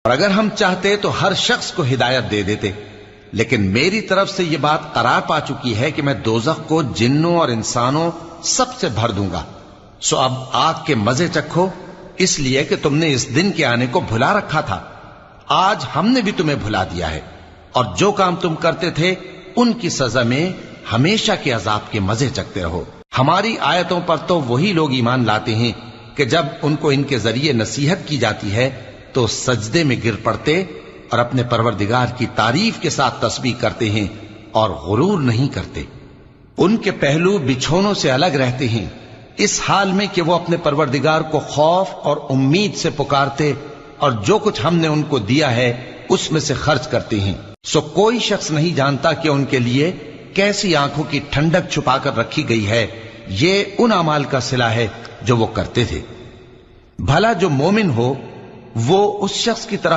اور اگر ہم چاہتے تو ہر شخص کو ہدایت دے دیتے، لیکن میری طرف سے یہ بات قرار پا چکی ہے کہ میں دوزخ کو جنوں اور انسانوں سب سے بھر دوں گا، سو اب آگ کے مزے چکھو، اس لیے کہ تم نے اس دن کے آنے کو بھلا رکھا تھا۔ آج ہم نے بھی تمہیں بھلا دیا ہے، اور جو کام تم کرتے تھے ان کی سزا میں ہمیشہ کے عذاب کے مزے چکتے رہو۔ ہماری آیتوں پر تو وہی لوگ ایمان لاتے ہیں کہ جب ان کو ان کے ذریعے نصیحت کی جاتی ہے تو سجدے میں گر پڑتے اور اپنے پروردگار کی تعریف کے ساتھ تسبیح کرتے ہیں اور غرور نہیں کرتے۔ ان کے پہلو بچھونوں سے الگ رہتے ہیں، اس حال میں کہ وہ اپنے پروردگار کو خوف اور امید سے پکارتے اور جو کچھ ہم نے ان کو دیا ہے اس میں سے خرچ کرتے ہیں۔ سو کوئی شخص نہیں جانتا کہ ان کے لیے کیسی آنکھوں کی ٹھنڈک چھپا کر رکھی گئی ہے، یہ ان اعمال کا صلہ ہے جو وہ کرتے تھے۔ بھلا جو مومن ہو وہ اس شخص کی طرح